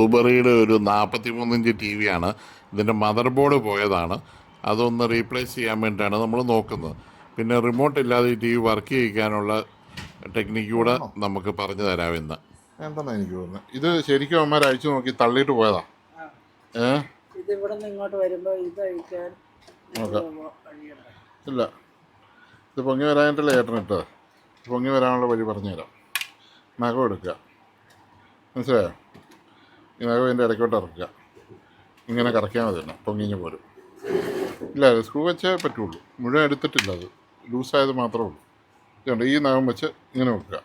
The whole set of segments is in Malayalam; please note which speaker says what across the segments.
Speaker 1: ഊബറിയുടെ ഒരു 43 ഇഞ്ച് ടി വിയാണ്. ഇതിൻ്റെ മദർ ബോർഡ് പോയതാണ്. അതൊന്ന് റീപ്ലേസ് ചെയ്യാൻ വേണ്ടിയിട്ടാണ് നമ്മൾ നോക്കുന്നത്. പിന്നെ റിമോട്ട് ഇല്ലാതെ ഈ ടി വി വർക്ക് ചെയ്യിക്കാനുള്ള ടെക്നിക്ക് കൂടെ
Speaker 2: ആണോ
Speaker 1: നമുക്ക് പറഞ്ഞു തരാമെന്ന്.
Speaker 2: എന്താണെന്ന് എനിക്ക് തോന്നുന്നത്. ഇത് ശരിക്കും അവന്മാർ അഴിച്ചു നോക്കി തള്ളിയിട്ട് പോയതാ. ഏ
Speaker 3: ഇത് ഇവിടെ നിന്ന് ഇങ്ങോട്ട് വരുമ്പോൾ ഇത് അഴിക്കാൻ
Speaker 2: നോക്കാം.
Speaker 3: കഴിയണ്ടേ?
Speaker 2: ഇല്ല, ഇത് പൊങ്ങി വരാനായിട്ടല്ലേ ചേട്ടനിട്ടത്. പൊങ്ങി വരാനുള്ള വഴി പറഞ്ഞുതരാം. നഖം എടുക്കുക, മനസ്സിലായോ? ഈ നഖം ഇതിൻ്റെ ഇടയ്ക്കോട്ട് ഇറക്കുക, ഇങ്ങനെ കറക്കിയാൽ മതി. തന്നെ പൊങ്ങിഞ്ഞ് പോരും. ഇല്ല, സ്ക്രൂ വെച്ചേ പറ്റുള്ളൂ. മുഴുവൻ എടുത്തിട്ടില്ല, അത് ലൂസായത് മാത്രമേ ഉള്ളൂ. ഇതുകൊണ്ട് ഈ നഖം വെച്ച് ഇങ്ങനെ വെക്കുക.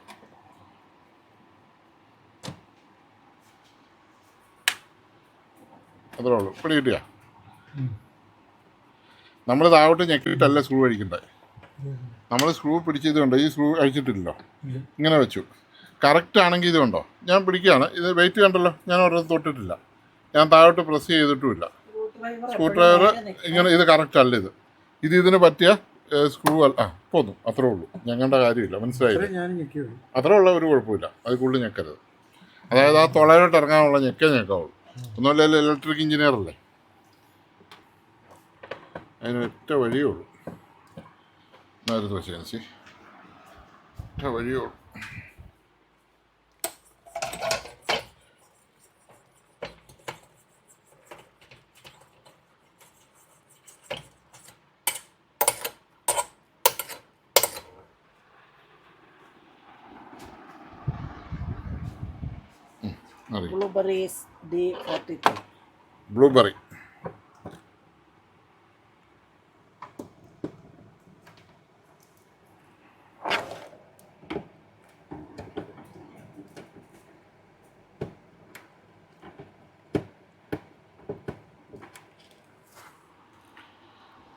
Speaker 2: അത്രേ ഉള്ളൂ. പിടി കിട്ടിയാ? നമ്മൾ താവോട്ട് ഞെക്കിയിട്ടല്ല സ്ക്രൂ അഴിക്കണ്ടേ. നമ്മൾ സ്ക്രൂ പിടിച്ചതുകൊണ്ട് ഈ സ്ക്രൂ അഴിച്ചിട്ടില്ലല്ലോ, ഇങ്ങനെ വെച്ചു. കറക്റ്റ് ആണെങ്കിൽ ഇതുണ്ടോ, ഞാൻ പിടിക്കുകയാണ്. ഇത് വെയിറ്റ് കണ്ടല്ലോ, ഞാൻ ഒരിടത്ത് തൊട്ടിട്ടില്ല, ഞാൻ താഴോട്ട് പ്രസ് ചെയ്തിട്ടുമില്ല. സ്ക്രൂ ഡ്രൈവർ ഇങ്ങനെ, ഇത് കറക്റ്റ് അല്ല. ഇതിന് പറ്റിയ സ്ക്രൂ അല്ല. പോന്നു, അത്രേ ഉള്ളൂ. ഞങ്ങളുടെ കാര്യമില്ല, മനസ്സിലായില്ല. അത്രേ ഉള്ള ഒരു കുഴപ്പമില്ല. അത് കൂടുതൽ ഞെക്കരുത്. അതായത് ആ തൊള്ളയിലോട്ട് ഇറങ്ങാനുള്ള ഞെക്കാവുള്ളൂ. ഒന്നുമില്ല, ഇലക്ട്രിക് എഞ്ചിനീയർ അല്ലേ, അതിനൊറ്റ വഴിയേ ഉള്ളൂ. നേരത്തെ വെച്ചാൽ ഒറ്റ വഴിയേ ഉള്ളൂ.
Speaker 3: Blueberries D43.
Speaker 2: ബ്ലൂബെറി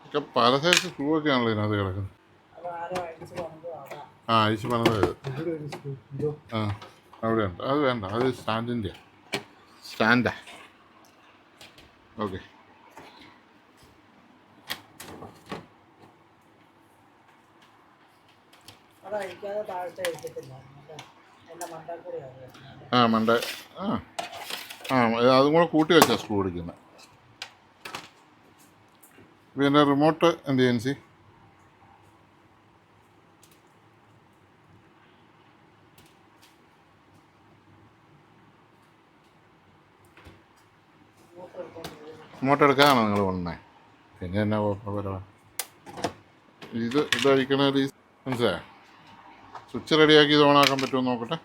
Speaker 2: ഒക്കെ പല സൈസ് സ്ക്രൂ ഒക്കെ ആണല്ലോ ഇതിനകത്ത് കിടക്കുന്നത്. ആ, അഴിച്ച് പണിത്. ആ, അവിടെ ഉണ്ട്. അത് വേണ്ട, അത് സ്റ്റാൻഡിൻ്റെ സ്റ്റാൻഡാ. ഓക്കെ, ആ മണ്ട. ആ ആ അതും കൂടെ കൂട്ടി വെച്ചാൽ സ്ക്രൂ അടിക്കുന്നത്. പിന്നെ റിമോട്ട് എന്ത് ചെയ്യാൻ സി? റിമോട്ട് എടുക്കാനാണോ നിങ്ങൾ കൊണ്ടേ? പിന്നെ എന്നാ കുഴപ്പമില്ല. ഇത് അഴിക്കണ മനസ്സിലായോ? സ്വിച്ച് റെഡിയാക്കി ഇത് ഓണാക്കാൻ പറ്റുമോ നോക്കട്ടെ.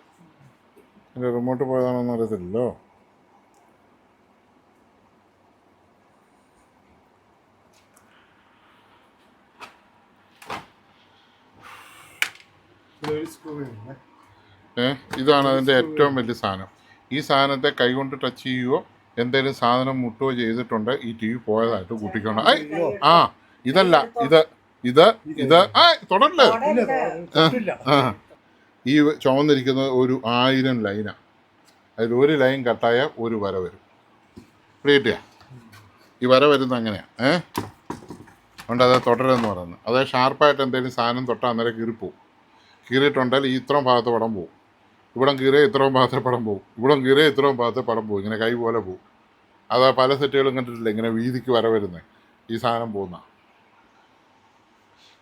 Speaker 2: എൻ്റെ റിമോട്ട് പോയതാണോന്ന് അറിയത്തില്ലല്ലോ. ഇതാണ് അതിൻ്റെ ഏറ്റവും വലിയ സാധനം. ഈ സാധനത്തെ കൈകൊണ്ട് ടച്ച് ചെയ്യുകയോ എന്തെങ്കിലും സാധനം മുട്ടുകയോ ചെയ്തിട്ടുണ്ട്, ഈ ടി വി പോയതായിട്ട് കൂട്ടിക്കൊണ്ട്. ആ, ഇതല്ല, ഇത് തുടരല്ലേ. ഈ ചുവന്നിരിക്കുന്നത് ഒരു 1000 ലൈനാണ്. അതിൽ ഒരു ലൈൻ കട്ടായ ഒരു വര വരും. കിട്ടിയാ? ഈ വര വരുന്നത് അങ്ങനെയാണ്. അതുകൊണ്ട് അത് തുടരെന്ന് പറയുന്നത്. അത് ഷാർപ്പായിട്ട് എന്തെങ്കിലും സാധനം തൊട്ടാൽ അന്നേരം കീറിപ്പോവും. കീറിയിട്ടുണ്ടെങ്കിൽ ഈ ഇത്രയും ഭാഗത്ത് പടം പോവും. ഇവിടം കീറിയ ഇത്രയും ഭാഗത്തെ പടം പോവും. ഇവിടം കീറിയ ഇത്രയും ഭാഗത്തെ പടം പോവും. ഇങ്ങനെ കൈ പോലെ പോവും. അത് പല സെറ്റുകളും കണ്ടിട്ടില്ല, ഇങ്ങനെ വീതിക്ക് വര വരുന്നത്. ഈ സാധനം പോകുന്ന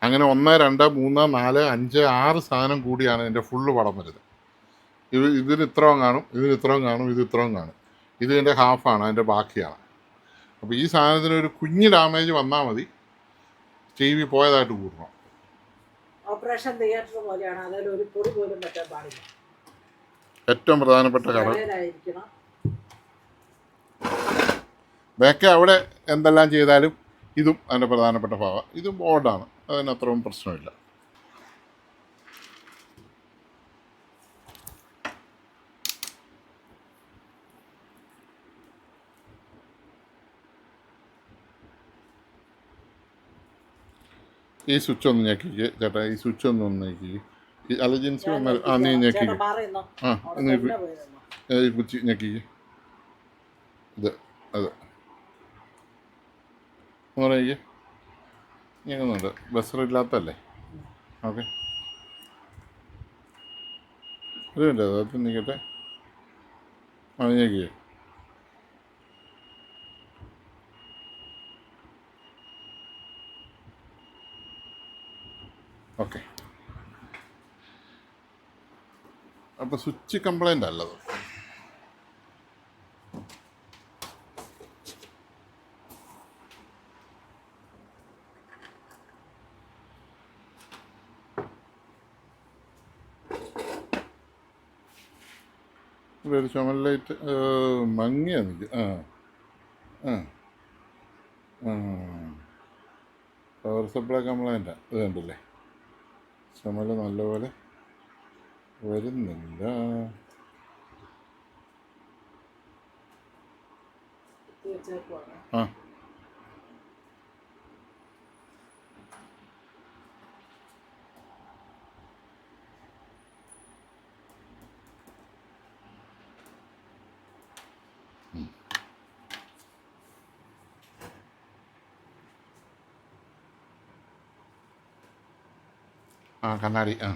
Speaker 2: അങ്ങനെ 1, 2, 3, 4, 5, 6 സാധനം കൂടിയാണ് ഇതിൻ്റെ ഫുള്ള് പടം വരുന്നത്. ഇതിന് ഇത്രയും കാണും, ഇതിന് ഇത്രയും കാണും, ഇത് ഇത്രയും കാണും. ഇതിൻ്റെ ഹാഫാണ്, അതിൻ്റെ ബാക്കിയാണ്. അപ്പോൾ ഈ സാധനത്തിന് ഒരു കുഞ്ഞ് ഡാമേജ് വന്നാൽ മതി, ടി വി പോയതായിട്ട് കൂട്ടണം.
Speaker 3: ഓപ്പറേഷൻ തിയേറ്റർ പോലെയാണ്, അതിൽ ഒരു പൊടി പോലും പറ്റാൻ പാടില്ല.
Speaker 2: ഏറ്റവും പ്രധാനപ്പെട്ട ഘടകം ബാക്കി. അവിടെ എന്തെല്ലാം ചെയ്താലും ഇതും അതിൻ്റെ പ്രധാനപ്പെട്ട ഭാഗം. ഇതും ബോർഡാണ്, അതിനത്രയും പ്രശ്നമില്ല. ഈ സ്വിച്ച് ഒന്ന് ഞെക്കിക്ക് ചേട്ടാ, ഈ സ്വിച്ച് ഒന്ന് ഞെക്കിക്ക്. ഈ അലജൻസി വന്നാൽ നീ ഞെക്കിക്ക്. ഈ കുച്ചി ഞെക്കിക്ക്. ഇത് അത് പറയ്ക്ക് ഞെക്കുന്നുണ്ട്. ബസറില്ലാത്തല്ലേ? ഓക്കെ, ഒരു മിനിറ്റ്, അത് നിൽക്കട്ടെ. ഞെക്കിക്കേ. അപ്പോൾ സ്വിച്ച് കംപ്ലൈൻ്റ് അല്ലത്. ഇവിടെ ഒരു ചുമൽ ലൈറ്റ് മങ്ങിയാ നിൽക്കും. ആ ആ ആ പവർ സപ്ലൈ കംപ്ലൈൻറ്റാണ്. ഇത് കണ്ടില്ലേ, ചുമൽ നല്ലപോലെ വരുന്നില്ല.
Speaker 3: വെച്ചേക്കുവാണ്.
Speaker 2: ആ ആ കണ്ണാടി ആ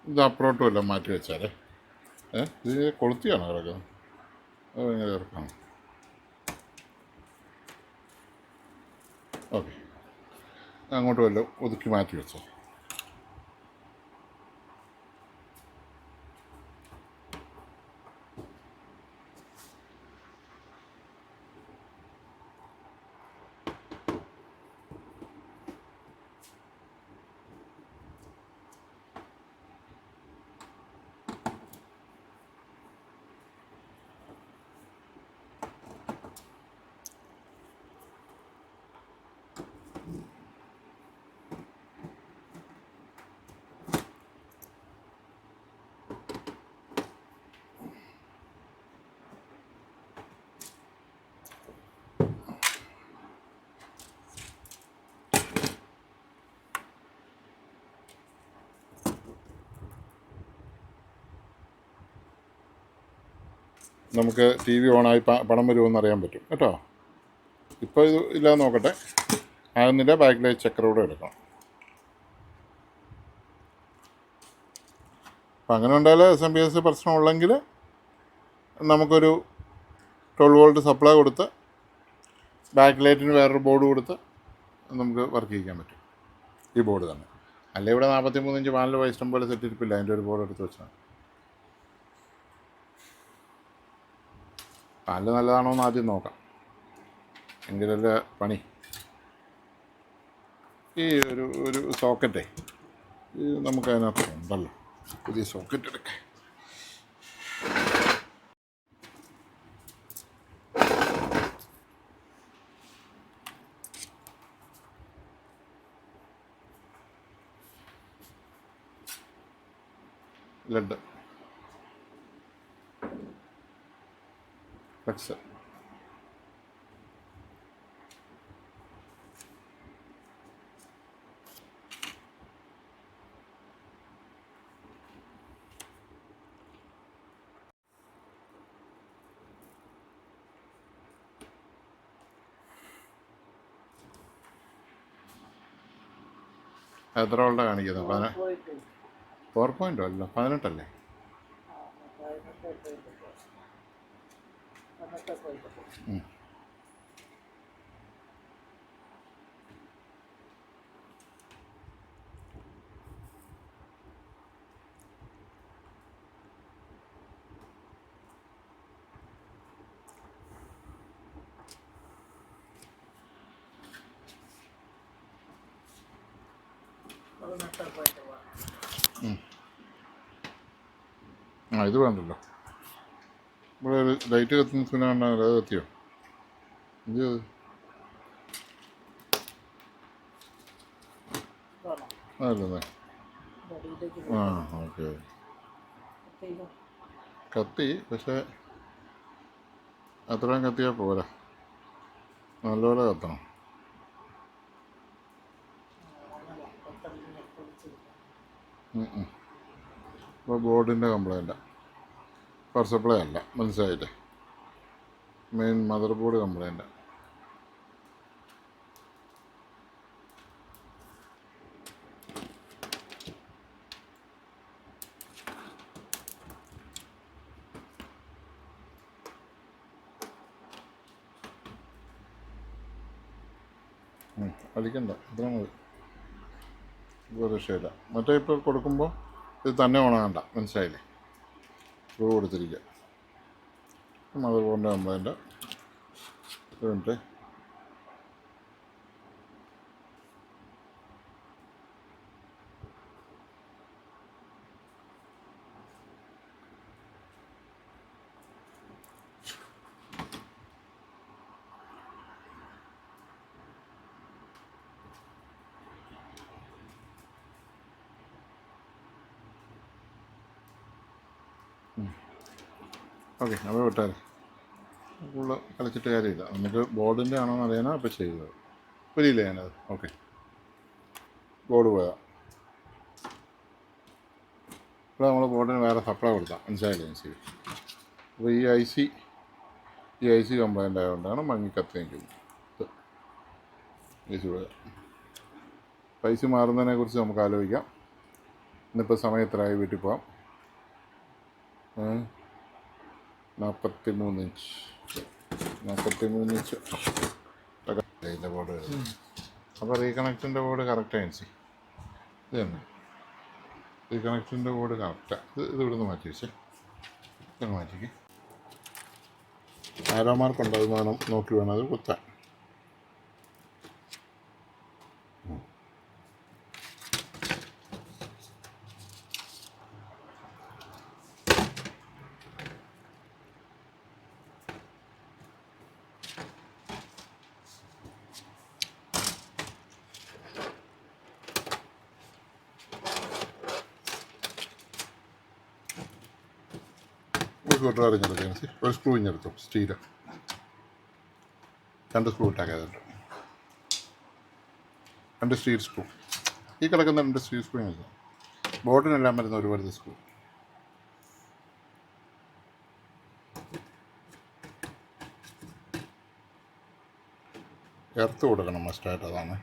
Speaker 2: ഇത് അപ്പുറോട്ടും എല്ലാം മാറ്റി വെച്ചാലേ. ഇത് കൊളുത്തിയാണോ കിടക്കുന്നത്? അത് ഭയങ്കര ഇറക്കാണ്. ഓക്കെ, അങ്ങോട്ട് വല്ലതും ഒതുക്കി മാറ്റി വെച്ചോ. നമുക്ക് ടി വി ഓണായി പണം വരുമെന്ന് അറിയാൻ പറ്റും കേട്ടോ. ഇപ്പോൾ ഇത് ഇല്ലാതെ നോക്കട്ടെ. ആകുന്നില്ല, ബാക്കിലെ ചക്കറൂടെ എടുക്കണം. അപ്പം അങ്ങനെ ഉണ്ടായാൽ SMPS പ്രശ്നമുള്ളെങ്കിൽ നമുക്കൊരു 12 വോൾട്ട് സപ്ലൈ കൊടുത്ത് ബാക്ക് ലൈറ്റിന് വേറൊരു ബോർഡ് കൊടുത്ത് നമുക്ക് വർക്ക് ചെയ്യിക്കാൻ പറ്റും, ഈ ബോർഡ് തന്നെ. അല്ലെ ഇവിടെ 43 ഇഞ്ച് പാനൽ ഇഷ്ടം പോലെ സെറ്റ് ഇരിപ്പില്ല, അതിൻ്റെ ഒരു ബോർഡ് എടുത്ത് വെച്ചാൽ. പാനൽ നല്ലതാണോ എന്ന് ആദ്യം നോക്കാം, എങ്കിലല്ലേ പണി. ഈ ഒരു സോക്കറ്റേ ഇത് നമുക്ക് അതിനകത്ത് ഉണ്ടല്ലോ, പുതിയ സോക്കറ്റ് എടുക്കാം. ലെഡ് ഫ്ലെക്സ് എത്ര വോൾട്ടാണ് കാണിക്കുന്നത്? 4.0 അല്ല 18 അല്ലേ? ആ, ഇത് വേണ്ടല്ലോ. ഇവിടെ ഒരു ലൈറ്റ് കത്തുന്ന സുനാണ്, അത് കത്തിയോ? ഇത് അതല്ലേ? ആ, ഓക്കെ. കത്തി, പക്ഷേ അത്രയും കത്തിയാൽ പോരാ, നല്ലപോലെ കത്തണം. ഇപ്പോൾ ബോർഡിൻ്റെ കംപ്ലൈൻറ്റാണ്, പവർ സപ്ലൈ അല്ല, മനസ്സിലായില്ലേ? മെയിൻ മദർ ബോർഡ് കംപ്ലൈൻറ്റാണ്. അടിക്കണ്ട, ഇത്ര മതി, ഇപ്പോൾ രക്ഷയില്ല. മറ്റേ ഇപ്പോൾ കൊടുക്കുമ്പോൾ ഇത് തന്നെ ഉണങ്ങണ്ട, മനസ്സിലായില്ലേ? സ്ക്രൂ കൊടുത്തിരിക്കുക. മദർ ബോർഡിൻ്റെ കംപ്ലൈൻറ്റ്. ഒരു മിനിറ്റ്. ഓക്കെ, അത് വിട്ടാൽ കൂടുതൽ കളിച്ചിട്ട് കാര്യമില്ല. നമുക്ക് ബോർഡിൻ്റെ ആണോ എന്ന് അറിയാനാണ് ഇപ്പോൾ ചെയ്തത്. പുരിയില്ല ഞാനത്. ഓക്കെ, ബോർഡ് പോയാൽ ഇപ്പോൾ നമ്മൾ ബോർഡിന് വേറെ സപ്ലൈ കൊടുത്താൽ, മനസ്സിലായില്ലേ? ശരി. അപ്പോൾ ഈ ഐ സി കംപ്ലൈൻ്റ് ആയതുകൊണ്ടാണ് മങ്ങി കത്തി നിൽക്കുന്നത്. ഐ സി പോയാൽ പൈസ മാറുന്നതിനെ കുറിച്ച് നമുക്ക് ആലോചിക്കാം. ഇന്നിപ്പോൾ സമയം എത്രയായി? വീട്ടിൽ പോകാം. 43 ഇഞ്ച്. 43 ഇഞ്ച് ബോർഡ് വരുന്നത്. അപ്പോൾ റീകണക്റ്റിൻ്റെ ബോർഡ് കറക്റ്റാണ് എൻസി. ഇത് തന്നെ റീകണക്റ്റിൻ്റെ ബോർഡ് കറക്റ്റാണ്. ഇത് ഇവിടുന്ന് മാറ്റി വെച്ചേ, ഇതൊന്ന് മാറ്റിക്ക്. ആരോ മാർക്കുണ്ട്, അത് വേണം നോക്കി വേണം അത് കുത്താൻ. ഒരു സ്ക്രൂ അറിഞ്ഞെടുക്കാം, ഒരു സ്ക്രൂ ഇഞ്ഞെടുത്തു സ്റ്റീല്, 2 സ്ക്രൂ ഇട്ടാക്കിയതുണ്ട്, 2 സ്റ്റീൽ സ്ക്രൂ. ഈ കിടക്കുന്ന 2 സ്റ്റീൽ സ്ക്രൂ ഇഞ്ഞെടുത്തു. ബോർഡിനെല്ലാം വരുന്ന ഒരു വരുന്ന സ്ക്രൂ. എർത്ത് കൊടുക്കണം മസ്റ്റായിട്ട്, അതാണ്.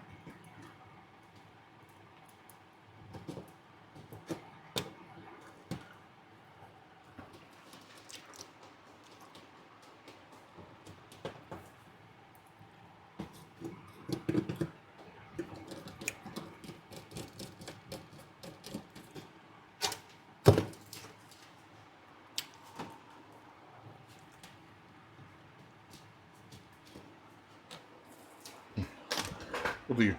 Speaker 2: പുതിയ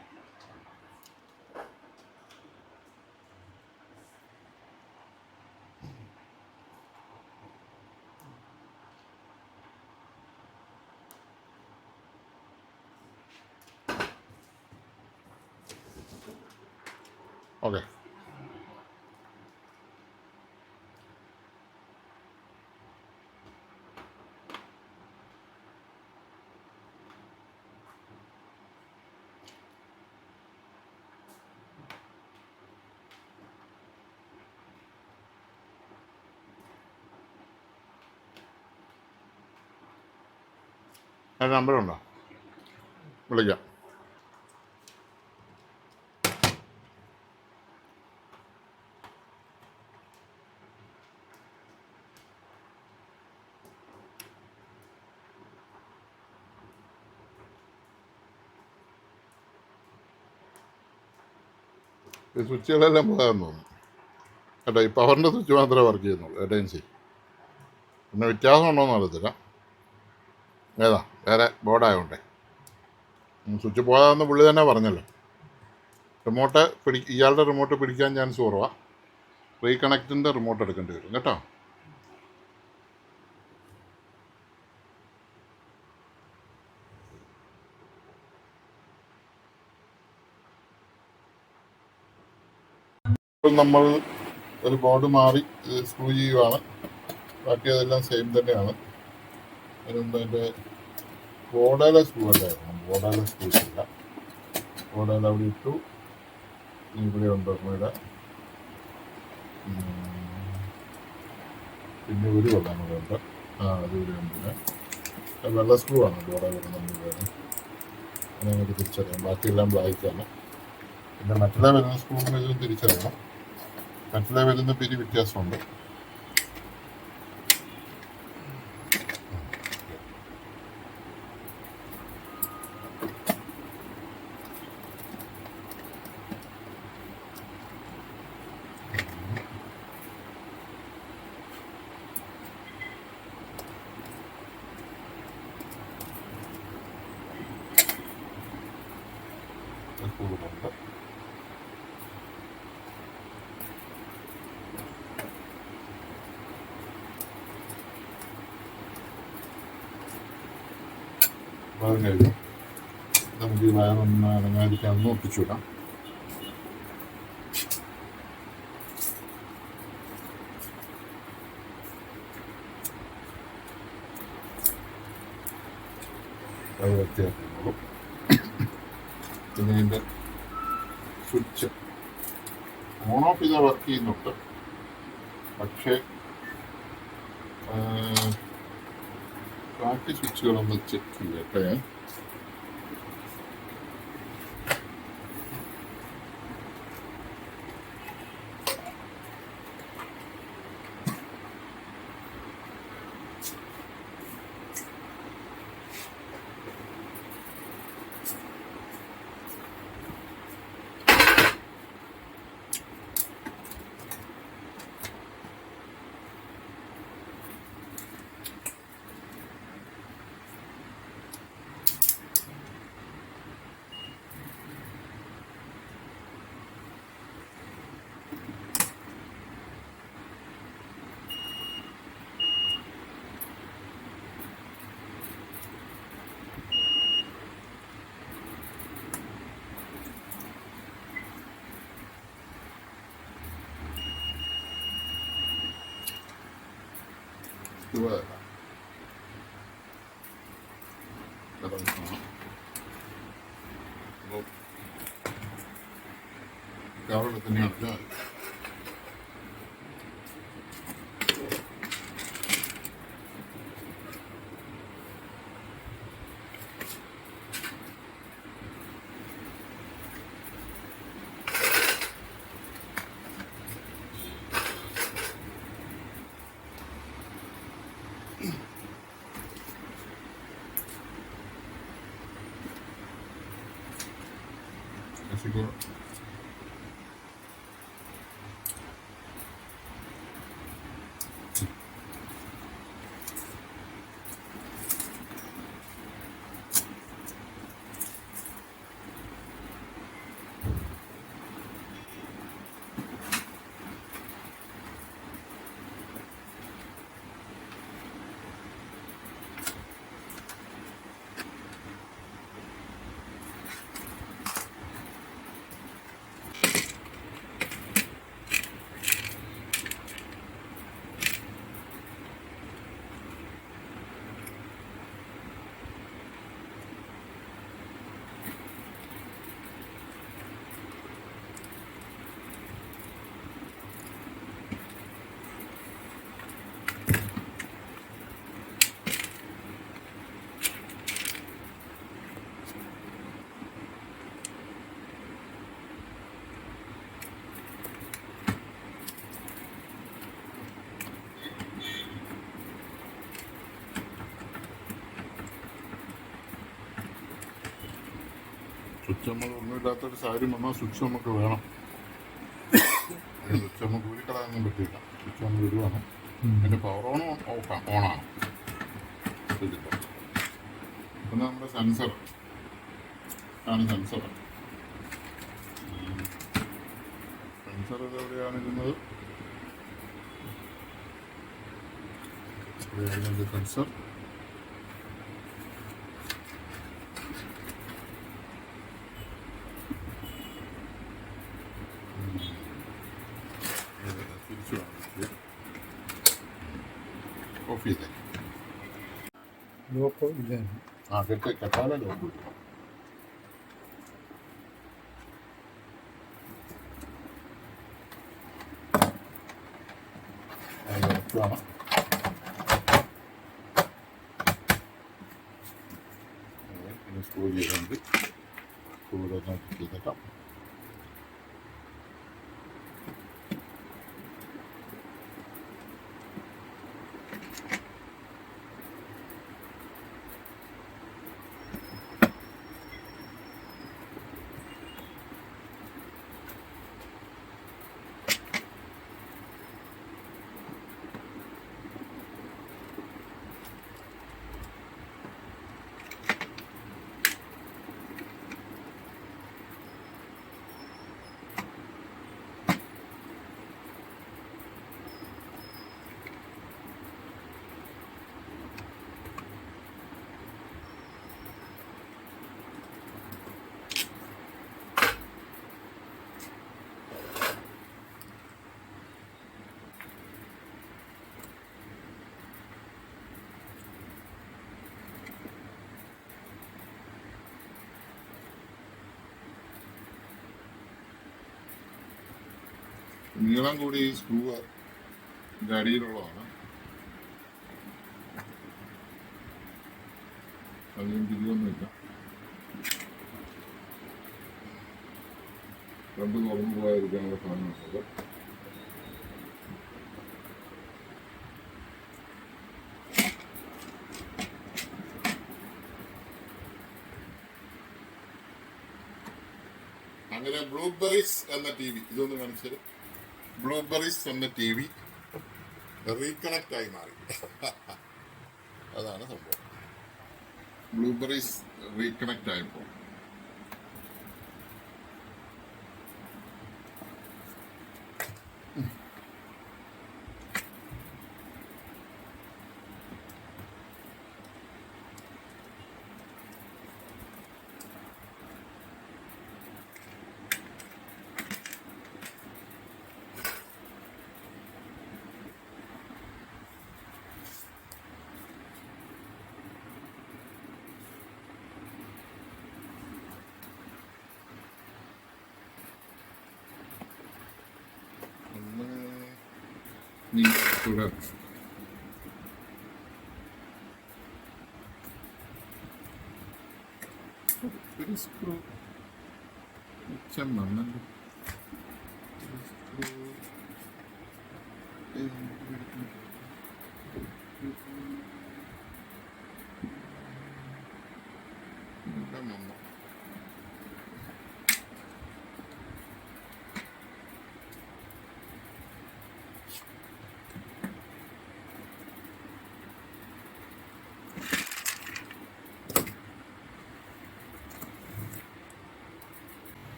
Speaker 2: ഓക്കെ. അതിന് നമ്പറുണ്ടോ? വിളിക്കാം. ഈ സ്വിച്ചുകളെല്ലാം പോകാമെന്ന് തോന്നുന്നു കേട്ടോ. ഈ പവറിൻ്റെ സ്വിച്ച് മാത്രമേ വർക്ക് ചെയ്യുന്നുള്ളൂ ഏട്ടൻസി. പിന്നെ വ്യത്യാസം ഉണ്ടോയെന്ന് അറിയത്തില്ല. ഏതാ വേറെ ബോർഡായതുകൊണ്ടേ സ്വിച്ച് പോകാമെന്ന് പുള്ളി തന്നെ പറഞ്ഞല്ലോ. റിമോട്ട് ഇയാളുടെ റിമോട്ട് പിടിക്കാൻ ചാൻസ് കുറവാണ്. റീകണക്റ്റിൻ്റെ റിമോട്ട് എടുക്കേണ്ടി വരും കേട്ടോ. നമ്മൾ ഒരു ബോർഡ് മാറി സ്ക്രൂ ചെയ്യുവാണ്. ബാക്കി അതെല്ലാം സെയിം തന്നെയാണ്. അതുകൊണ്ട് അതിൻ്റെ ബോർഡേലെ സ്ക്രൂ അല്ലായിരുന്നു, ബോർഡേലെ സ്ക്രൂ ഇല്ല. ബോർഡേൽ അവിടെ ഇട്ടു. ഇവിടെ ഉണ്ട് ഇവിടെ. പിന്നെ ഒരു കൊള്ളാൻ ഇവിടെ ഉണ്ട്. അത് ഇവിടെ ഉണ്ട്. വെള്ള സ്ക്രൂ ആണ് ബോർഡേൽ വരുന്നത്. അങ്ങനെ തിരിച്ചറിയാം. ബാക്കിയെല്ലാം ബ്ലാക്കാണ്. പിന്നെ മറ്റുള്ള വരുന്ന സ്ക്രൂവിന് ഇതിലും തിരിച്ചറിയണം. മറ്റുള്ള വരുന്ന പിരി വ്യത്യാസമുണ്ട്. സ്ക്രൂവുണ്ട്. അത് കഴിഞ്ഞു. നമുക്ക് ഈ വയറൊന്ന് അനങ്ങാതിരിക്കാൻ ഒന്ന് ഒട്ടിച്ചു വിടാം. അത് വൃത്തിയാക്കുന്നുള്ളൂ. പിന്നെ ഇതിൻ്റെ സ്വിച്ച് ഓൺ ഓഫ് ചെയ്താൽ വർക്ക് ചെയ്യുന്നുണ്ട്. പക്ഷേ ബാക്കി സ്വിച്ചുകളൊന്ന് ചെക്ക് ചെയ്യട്ടെ. പോയതല്ല. അപ്പോൾ അവിടെ തന്നെയാണ്. Mexico. സ്വിച്ച് നമ്മൾ ഒന്നുമില്ലാത്തൊരു സാഹചര്യം വന്നാൽ സ്വിച്ച് നമുക്ക് വേണം. സ്വിച്ച് നമുക്ക് ഊരിക്കളയാനൊന്നും പറ്റില്ല. സ്വിച്ച് നമ്മൾ ഇടുവാണ്. അതിൻ്റെ പവർ ഓണാണ് ഇതിപ്പോൾ. പിന്നെ നമ്മുടെ സെൻസർ ആണ്. സെൻസർ എവിടെയാണ് ഇരുന്നത്? സെൻസർ ഓഫ് ചെയ്തേ.
Speaker 4: ലോക്കോ ഇല്ല.
Speaker 2: കെട്ടാല ലോക്ക് ഇല്ല. വെക്കുകയാണ്. പിന്നെ സ്ക്രൂ ചെയ്തുകൊണ്ട് സ്ക്രൂ ചെയ്തേക്കാം. നീളം കൂടി ഈ സ്ക്രൂ അടിയിലുള്ളതാണ്. അധികം തിരിയൊന്നുമില്ല. രണ്ട് തുറന്നു പോകാതിരിക്കാനുള്ള സാധനമാണത്. അങ്ങനെ ബ്ലൂബെറീസ് എന്ന ടി വി, ഇതൊന്ന് കാണിച്ചത്. ബ്ലൂബെറീസ് എന്ന ടി വി റീകണക്റ്റ് ആയി മാറി. അതാണ് സംഭവം. ബ്ലൂബെറീസ് റീകണക്റ്റ് ആയപ്പോൾ നീ തുടർ. ഒരു സ്ക്രൂ മിച്ചം വന്നല്ലോ.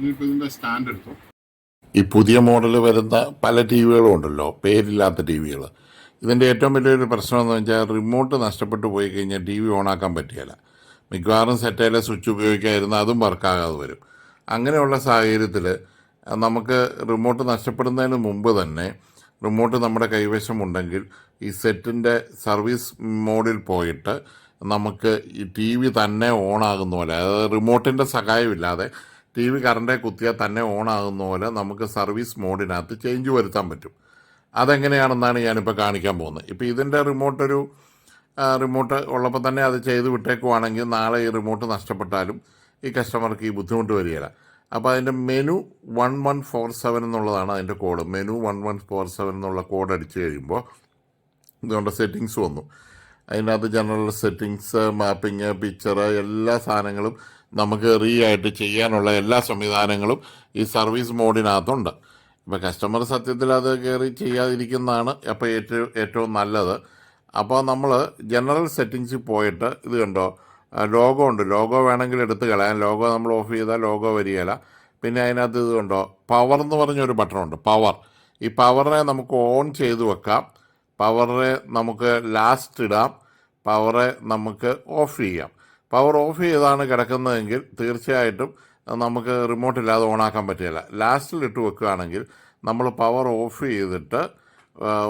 Speaker 2: ഇനിയിപ്പോൾ ഇതിൻ്റെ സ്റ്റാൻഡ് എടുത്തു.
Speaker 1: ഈ പുതിയ മോഡൽ വരുന്ന പല ടി വികളും ഉണ്ടല്ലോ, പേരില്ലാത്ത ടി വികൾ. ഇതിൻ്റെ ഏറ്റവും വലിയൊരു പ്രശ്നം എന്ന് വെച്ചാൽ റിമോട്ട് നഷ്ടപ്പെട്ടു പോയി കഴിഞ്ഞാൽ ടി വി ഓണാക്കാൻ പറ്റുകയില്ല. മിക്കവാറും സെറ്റയിലെ സ്വിച്ച് ഉപയോഗിക്കാതിരുന്ന അതും വർക്കാകാതെ വരും. അങ്ങനെയുള്ള സാഹചര്യത്തിൽ നമുക്ക് റിമോട്ട് നഷ്ടപ്പെടുന്നതിന് മുമ്പ് തന്നെ റിമോട്ട് നമ്മുടെ കൈവശമുണ്ടെങ്കിൽ ഈ സെറ്റിൻ്റെ സർവീസ് മോഡിൽ പോയിട്ട് നമുക്ക് ഈ ടി വി തന്നെ ഓണാകുന്ന പോലെ, അതായത് റിമോട്ടിൻ്റെ സഹായമില്ലാതെ ടി വി കറണ്ടെ കുത്തിയാൽ തന്നെ ഓണാകുന്ന പോലെ നമുക്ക് സർവീസ് മോഡിനകത്ത് ചേഞ്ച് വരുത്താൻ പറ്റും. അതെങ്ങനെയാണെന്നാണ് ഞാനിപ്പോൾ കാണിക്കാൻ പോകുന്നത്. ഇപ്പോൾ ഇതിൻ്റെ റിമോട്ട് ഉള്ളപ്പോൾ തന്നെ അത് ചെയ്ത് വിട്ടേക്കുവാണെങ്കിൽ നാളെ ഈ റിമോട്ട് നഷ്ടപ്പെട്ടാലും ഈ കസ്റ്റമർക്ക് ഈ ബുദ്ധിമുട്ട് വരികയില്ല. അപ്പോൾ അതിൻ്റെ മെനു 1147 എന്നുള്ളതാണ് അതിൻ്റെ കോഡ്. മെനു 1147 എന്നുള്ള കോഡ് അടിച്ച് കഴിയുമ്പോൾ ഇതുകൊണ്ട് സെറ്റിങ്സ് വന്നു. അതിനകത്ത് ജനറൽ സെറ്റിങ്സ്, മാപ്പിംഗ്, പിക്ചർ, എല്ലാ സാധനങ്ങളും നമുക്ക് ആയിട്ട് ചെയ്യാനുള്ള എല്ലാ സംവിധാനങ്ങളും ഈ സർവീസ് മോഡിനകത്തുണ്ട്. ഇപ്പോൾ കസ്റ്റമർ സത്യത്തിൽ അത് കയറി ചെയ്യാതിരിക്കുന്നതാണ് അപ്പോൾ ഏറ്റവും നല്ലത്. അപ്പോൾ നമ്മൾ ജനറൽ സെറ്റിങ്സിൽ പോയിട്ട് ഇത് കണ്ടോ, ലോഗോ ഉണ്ട്. ലോഗോ വേണമെങ്കിൽ എടുത്ത് കളയാം. ലോഗോ നമ്മൾ ഓഫ് ചെയ്താൽ ലോഗോ വരികയില്ല. പിന്നെ അതിനകത്ത് ഇത് കണ്ടോ, പവർ എന്ന് പറഞ്ഞൊരു ബട്ടണുണ്ട്, പവർ. ഈ പവറിനെ നമുക്ക് ഓൺ ചെയ്ത് വെക്കാം, പവറിനെ നമുക്ക് ലാസ്റ്റ് ഇടാം, പവറെ നമുക്ക് ഓഫ് ചെയ്യാം. പവർ ഓഫ് ചെയ്താണ് കിടക്കുന്നതെങ്കിൽ തീർച്ചയായിട്ടും നമുക്ക് റിമോട്ട് ഇല്ലാതെ ഓണാക്കാൻ പറ്റില്ല. ലാസ്റ്റിൽ ഇട്ട് വെക്കുകയാണെങ്കിൽ നമ്മൾ പവർ ഓഫ് ചെയ്തിട്ട്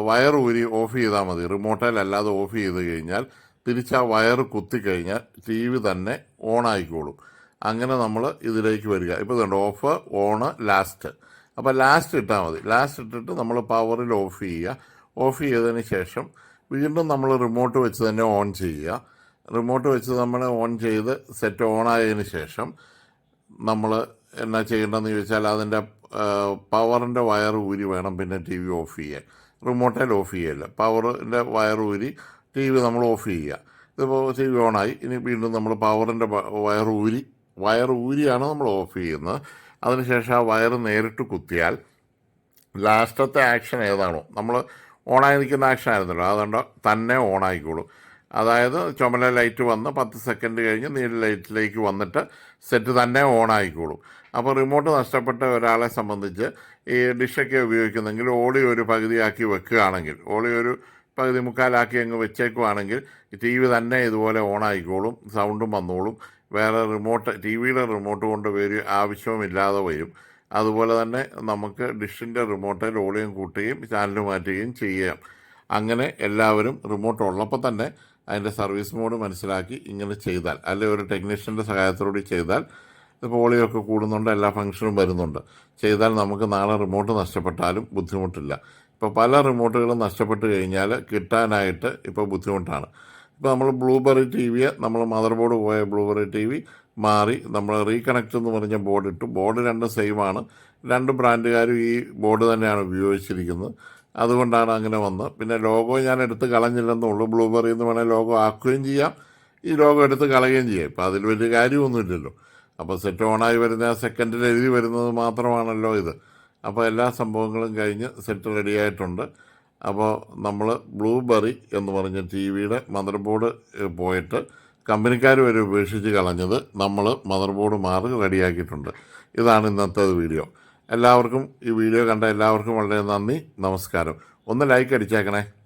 Speaker 1: വയർ ഊരി ഓഫ് ചെയ്താൽ മതി. റിമോട്ടിലല്ലാതെ ഓഫ് ചെയ്ത് കഴിഞ്ഞാൽ തിരിച്ച് ആ വയർ കുത്തിക്കഴിഞ്ഞാൽ ടി വി തന്നെ ഓണായിക്കോളും. അങ്ങനെ നമ്മൾ ഇതിലേക്ക് വരിക. ഇപ്പോൾ ഇതുണ്ട്, ഓഫ്, ഓണ്, ലാസ്റ്റ്. അപ്പോൾ ലാസ്റ്റ് ഇട്ടാൽ മതി. ലാസ്റ്റ് ഇട്ടിട്ട് നമ്മൾ പവറിൽ ഓഫ് ചെയ്യുക. ഓഫ് ചെയ്തതിന് ശേഷം വീണ്ടും നമ്മൾ റിമോട്ട് വെച്ച് തന്നെ ഓൺ ചെയ്യുക. റിമോട്ട് വെച്ച് നമ്മൾ ഓൺ ചെയ്ത് സെറ്റ് ഓണായതിന് ശേഷം നമ്മൾ എന്നാ ചെയ്യേണ്ടതെന്ന് ചോദിച്ചാൽ അതിൻ്റെ പവറിൻ്റെ വയർ ഊരി വേണം പിന്നെ ടി വി ഓഫ് ചെയ്യാൻ. റിമോട്ടിൽ ഓഫ് ചെയ്യല്ല, പവറിൻ്റെ വയർ ഊരി ടി വി നമ്മൾ ഓഫ് ചെയ്യുക. ഇതിപ്പോൾ ടി വി ഓണായി. ഇനി വീണ്ടും നമ്മൾ പവറിൻ്റെ വയർ ഊരിയാണ് നമ്മൾ ഓഫ് ചെയ്യുന്നത്. അതിനുശേഷം ആ വയർ നേരിട്ട് കുത്തിയാൽ ലാസ്റ്റത്തെ ആക്ഷൻ ഏതാണോ, നമ്മൾ ഓണായി നിൽക്കുന്ന ആക്ഷൻ ആയിരുന്നല്ലോ, അതുകൊണ്ട് തന്നെ ഓണായിക്കോളും. അതായത് ചുമല ലൈറ്റ് വന്ന് 10 സെക്കൻഡ് കഴിഞ്ഞ് നീല ലൈറ്റിലേക്ക് വന്നിട്ട് സെറ്റ് തന്നെ ഓണായിക്കോളും. അപ്പോൾ റിമോട്ട് നഷ്ടപ്പെട്ട ഒരാളെ സംബന്ധിച്ച് ഈ ഡിഷൊക്കെ ഉപയോഗിക്കുന്നെങ്കിൽ ഓളി ഒരു പകുതിയാക്കി വെക്കുകയാണെങ്കിൽ, ഓളി ഒരു പകുതി മുക്കാലാക്കി അങ്ങ് വെച്ചേക്കുവാണെങ്കിൽ ടി വി തന്നെ ഇതുപോലെ ഓണായിക്കോളും, സൗണ്ടും വന്നോളും. വേറെ ടി വിയുടെ റിമോട്ട് കൊണ്ട് ഒരു ആവശ്യവുമില്ലാതെ വരും. അതുപോലെ തന്നെ നമുക്ക് ഡിഷിൻ്റെ റിമോട്ടിൽ ഓളിയം കൂട്ടുകയും ചാനൽ മാറ്റുകയും ചെയ്യാം. അങ്ങനെ എല്ലാവരും റിമോട്ട് ഉള്ളപ്പോൾ തന്നെ അതിൻ്റെ സർവീസ് മോഡ് മനസ്സിലാക്കി ഇങ്ങനെ ചെയ്താൽ, അല്ലെങ്കിൽ ഒരു ടെക്നീഷ്യൻ്റെ സഹായത്തോടെ ചെയ്താൽ, ഇപ്പോൾ ഓളിയൊക്കെ കൂടുന്നുണ്ട്, എല്ലാ ഫംഗ്ഷനും വരുന്നുണ്ട്, ചെയ്താൽ നമുക്ക് നാളെ റിമോട്ട് നഷ്ടപ്പെട്ടാലും ബുദ്ധിമുട്ടില്ല. ഇപ്പോൾ പല റിമോട്ടുകളും നഷ്ടപ്പെട്ട് കഴിഞ്ഞാൽ കിട്ടാനായിട്ട് ഇപ്പോൾ ബുദ്ധിമുട്ടാണ്. ഇപ്പോൾ നമ്മൾ ബ്ലൂബെറി ടി വിയെ നമ്മൾ മദർ ബോർഡ് പോയ ബ്ലൂബെറി ടി വി മാറി നമ്മൾ റീകണക്ട് എന്ന് പറഞ്ഞ ബോർഡ് ഇട്ടു. ബോർഡ് രണ്ടും സെയിമാണ്. രണ്ട് ബ്രാൻഡുകാരും ഈ ബോർഡ് തന്നെയാണ് ഉപയോഗിച്ചിരിക്കുന്നത്. അതുകൊണ്ടാണ് അങ്ങനെ വന്നത്. പിന്നെ ലോഗോ ഞാൻ എടുത്ത് കളഞ്ഞില്ലെന്നുള്ളൂ. ബ്ലൂബെറി എന്ന് വേണേൽ ലോഗോ ആക്കുകയും ചെയ്യാം, ഈ ലോഗോ എടുത്ത് കളയുകയും ചെയ്യാം. ഇപ്പോൾ അതിൽ വലിയ കാര്യമൊന്നുമില്ലല്ലോ. അപ്പോൾ സെറ്റ് ഓണായി വരുന്ന സെക്കൻഡിൽ എഴുതി വരുന്നത് മാത്രമാണല്ലോ ഇത്. അപ്പോൾ എല്ലാ സംഭവങ്ങളും കഴിഞ്ഞ് സെറ്റ് റെഡിയായിട്ടുണ്ട്. അപ്പോൾ നമ്മൾ ബ്ലൂബെറി എന്ന് പറഞ്ഞ ടി വിയുടെ മദർ ബോർഡ് പോയിട്ട് കമ്പനിക്കാർ വരെ ഉപേക്ഷിച്ച് കളഞ്ഞത് നമ്മൾ മദർ ബോർഡ് മാറി റെഡിയാക്കിയിട്ടുണ്ട്. ഇതാണ് ഇന്നത്തെ വീഡിയോ. എല്ലാവർക്കും ഈ വീഡിയോ കണ്ട എല്ലാവർക്കും വളരെ നന്ദി, നമസ്കാരം. ഒന്ന് ലൈക്ക് അടിച്ചേക്കണേ.